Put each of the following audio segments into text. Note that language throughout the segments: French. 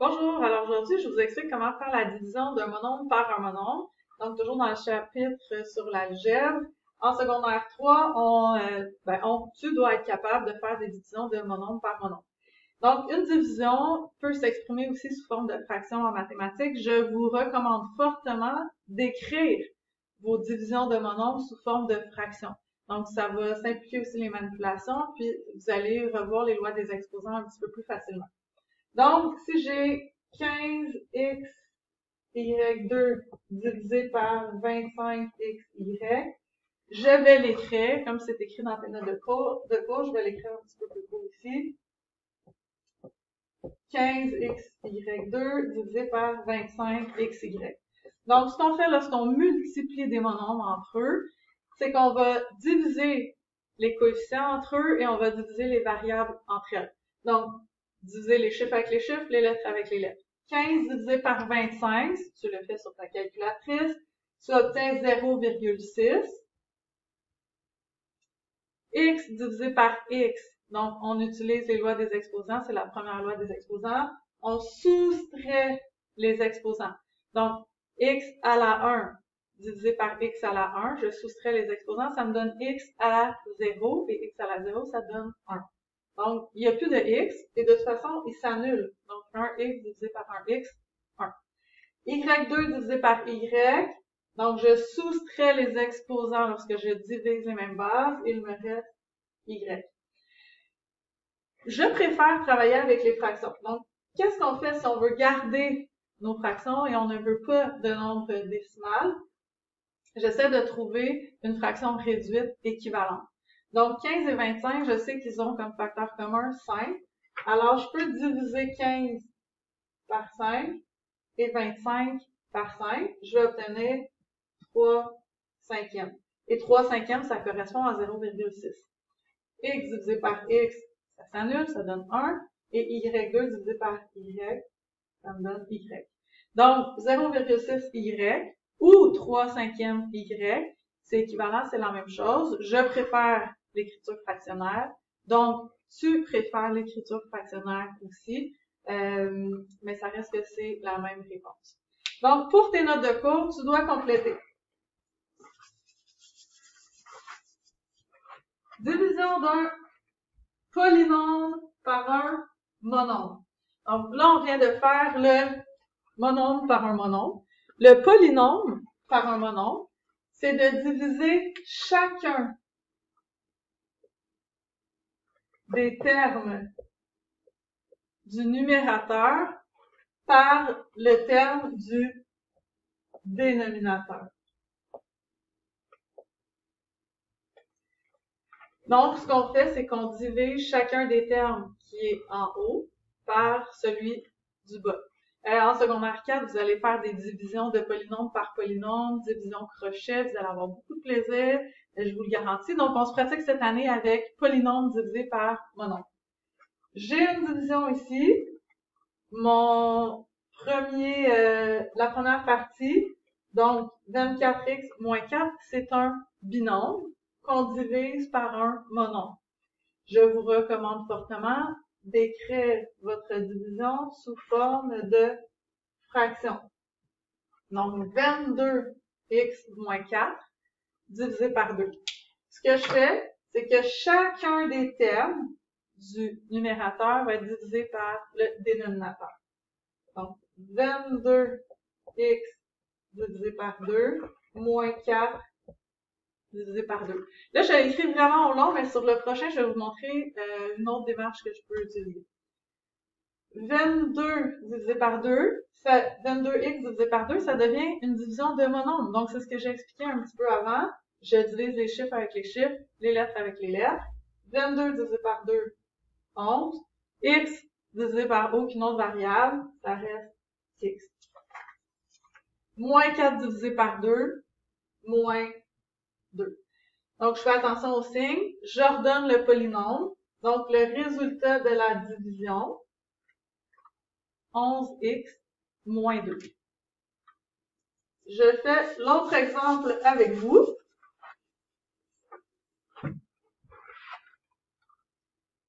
Bonjour, alors aujourd'hui, je vous explique comment faire la division d'un monombre par un monombre. Donc, toujours dans le chapitre sur l'algèbre. En secondaire 3, tu dois être capable de faire des divisions de monombre par monombre. Donc, une division peut s'exprimer aussi sous forme de fraction en mathématiques. Je vous recommande fortement d'écrire vos divisions de monombres sous forme de fractions. Donc, ça va simplifier aussi les manipulations, puis vous allez revoir les lois des exposants un petit peu plus facilement. Donc, si j'ai 15x y2 divisé par 25xy, je vais l'écrire, comme c'est écrit dans tes notes de cours, je vais l'écrire un petit peu plus court ici. 15xy2 divisé par 25xy. Donc, ce qu'on fait lorsqu'on multiplie des monombres entre eux, c'est qu'on va diviser les coefficients entre eux et on va diviser les variables entre elles. Donc, diviser les chiffres avec les chiffres, les lettres avec les lettres. 15 divisé par 25, si tu le fais sur ta calculatrice, tu obtiens 0,6. X divisé par X, donc on utilise les lois des exposants, c'est la première loi des exposants. On soustrait les exposants. Donc, X à la 1 divisé par X à la 1, je soustrais les exposants, ça me donne X à la 0, et X à la 0, ça donne 1. Donc, il n'y a plus de X, et de toute façon, il s'annule. Donc, 1X divisé par 1X, 1. Y2 divisé par Y, donc je soustrais les exposants lorsque je divise les mêmes bases, et il me reste Y. Je préfère travailler avec les fractions. Donc, qu'est-ce qu'on fait si on veut garder nos fractions et on ne veut pas de nombre décimal? J'essaie de trouver une fraction réduite équivalente. Donc, 15 et 25, je sais qu'ils ont comme facteur commun 5. Alors, je peux diviser 15 par 5 et 25 par 5. Je vais obtenir 3 cinquièmes. Et 3 cinquièmes, ça correspond à 0,6. X divisé par X, ça s'annule, ça donne 1. Et Y2 divisé par Y, ça me donne Y. Donc, 0,6 Y ou 3 cinquièmes Y, c'est équivalent, c'est la même chose. Je préfère l'écriture fractionnaire. Donc, tu préfères l'écriture fractionnaire aussi, mais ça reste que c'est la même réponse. Donc, pour tes notes de cours, tu dois compléter. Division d'un polynôme par un monombre. Donc là, on vient de faire le monombre par un monombre. Le polynôme par un monombre, c'est de diviser chacun des termes du numérateur par le terme du dénominateur. Donc, ce qu'on fait, c'est qu'on divise chacun des termes qui est en haut par celui du bas. En secondaire 4, vous allez faire des divisions de polynôme par polynôme, division crochet, vous allez avoir beaucoup de plaisir, je vous le garantis. Donc, on se pratique cette année avec polynôme divisé par monombre. J'ai une division ici. La première partie, donc 24x moins 4, c'est un binôme qu'on divise par un monombre. Je vous recommande fortement d'écrire votre division sous forme de fraction. Donc, 22x moins 4 divisé par 2. Ce que je fais, c'est que chacun des termes du numérateur va être divisé par le dénominateur. Donc, 22x divisé par 2 moins 4 divisé par 2. Là, je l'ai écrit vraiment au long, mais sur le prochain, je vais vous montrer une autre démarche que je peux utiliser. 22 divisé par 2, 22x divisé par 2, ça devient une division de monombre. Donc, c'est ce que j'ai expliqué un petit peu avant. Je divise les chiffres avec les chiffres, les lettres avec les lettres. 22 divisé par 2, 11. X divisé par aucune autre variable, ça reste x. Moins 4 divisé par 2, moins 2. Donc, je fais attention aux signes. J'ordonne le polynôme. Donc, le résultat de la division, 11x moins 2. Je fais l'autre exemple avec vous.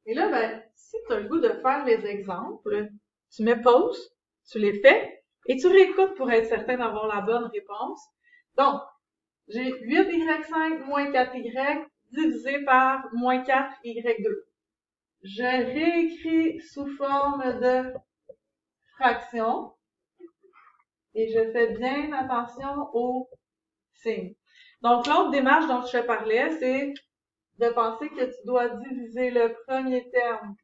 Et là, si tu as le goût de faire les exemples, tu mets pause, tu les fais et tu réécoutes pour être certain d'avoir la bonne réponse. Donc, j'ai 8y5 moins 4y divisé par moins 4y2. Je réécris sous forme de fraction et je fais bien attention aux signes. Donc, l'autre démarche dont je te parlais, c'est de penser que tu dois diviser le premier terme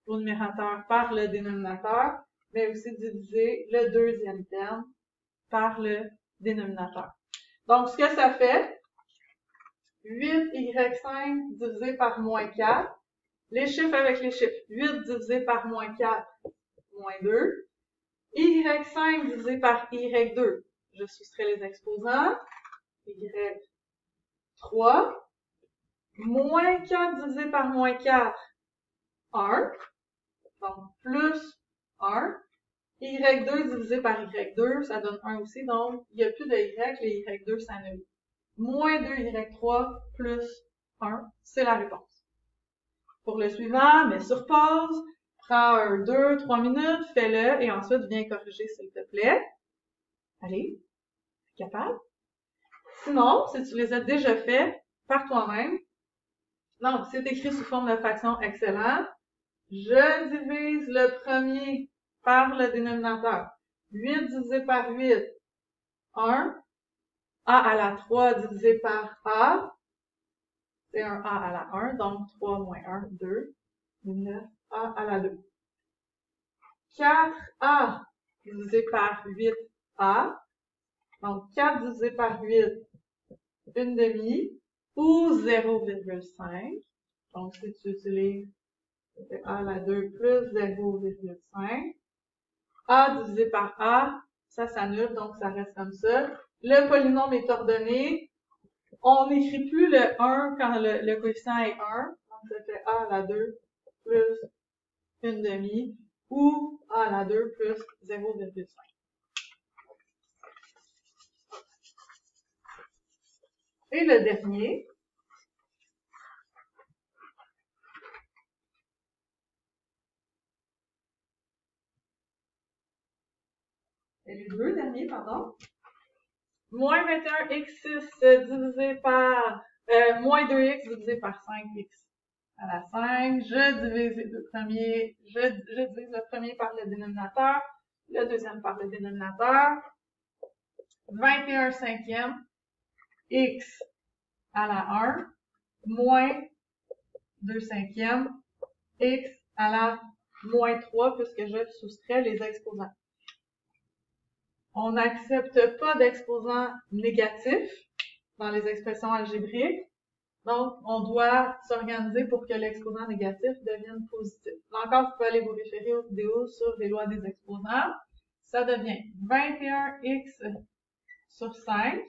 au numérateur par le dénominateur, mais aussi diviser le deuxième terme par le dénominateur. Donc, ce que ça fait, 8y5 divisé par moins 4, les chiffres avec les chiffres, 8 divisé par moins 4, moins 2, y5 divisé par y2, je soustrais les exposants, y3, moins 4 divisé par moins 4, 1, donc plus 1, y2 divisé par y2, ça donne 1 aussi, donc il n'y a plus de y, les y2 s'annulent. Moins 2y3 plus 1, c'est la réponse. Pour le suivant, mets sur pause, prends 2-3 minutes, fais-le et ensuite viens corriger s'il te plaît. Allez, t'es capable? Sinon, si tu les as déjà faits par toi-même, donc c'est écrit sous forme de fraction, excellent. Je divise le premier par le dénominateur. 8 divisé par 8, 1. A à la 3 divisé par A, c'est un A à la 1, donc 3 moins 1, 2. 9A à la 2. 4A divisé par 8A, donc 4 divisé par 8, une demi, ou 0,5. Donc si tu utilises A à la 2 plus 0,5. A divisé par A, ça s'annule, donc ça reste comme ça. Le polynôme est ordonné. On n'écrit plus le 1 quand le coefficient est 1. Donc ça fait A à la 2 plus une demi, ou A à la 2 plus 0,5. Et le dernier, et les deux derniers, pardon, moins 21x6 divisé par, moins 2x divisé par 5x à la 5, je divise le premier par le dénominateur, le deuxième par le dénominateur, 21 cinquième, x à la 1, moins 2 cinquièmes, x à la moins 3, puisque je soustrais les exposants. On n'accepte pas d'exposants négatifs dans les expressions algébriques, donc on doit s'organiser pour que l'exposant négatif devienne positif. Là encore, vous pouvez aller vous référer aux vidéos sur les lois des exposants. Ça devient 21x sur 5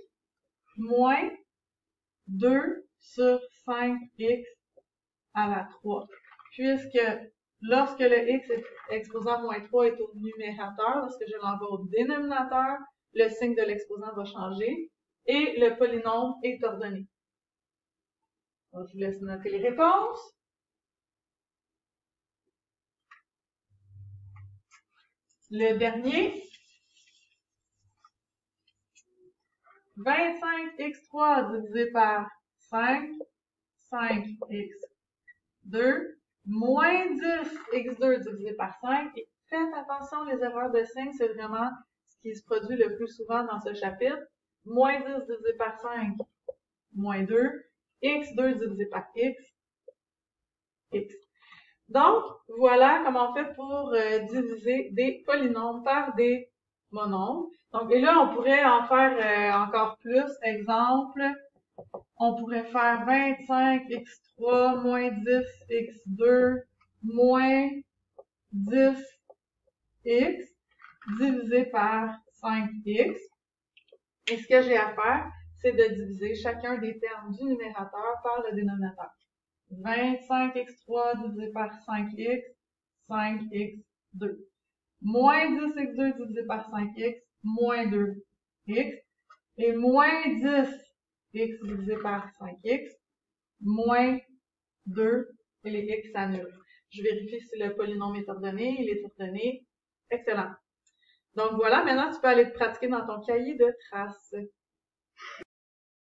moins 2 sur 5x à la 3. Puisque lorsque le x exposant moins 3 est au numérateur, lorsque je l'envoie au dénominateur, le signe de l'exposant va changer et le polynôme est ordonné. Donc, je vous laisse noter les réponses. Le dernier, 25x3 divisé par 5, 5x2, moins 10x2 divisé par 5. Et faites attention, les erreurs de signes, c'est vraiment ce qui se produit le plus souvent dans ce chapitre. Moins 10 divisé par 5, moins 2. x2 divisé par x. Donc, voilà comment on fait pour diviser des polynômes par des monombres. Donc, et là, on pourrait en faire encore plus. Exemple, on pourrait faire 25x3 moins 10x2 moins 10x divisé par 5x. Et ce que j'ai à faire, c'est de diviser chacun des termes du numérateur par le dénominateur. 25x3 divisé par 5x, 5x2. Moins 10x2 divisé par 5x, moins 2x. Et moins 10x divisé par 5x, moins 2, et les x s'annulent. Je vérifie si le polynôme est ordonné. Il est ordonné. Excellent. Donc voilà, maintenant tu peux aller te pratiquer dans ton cahier de traces.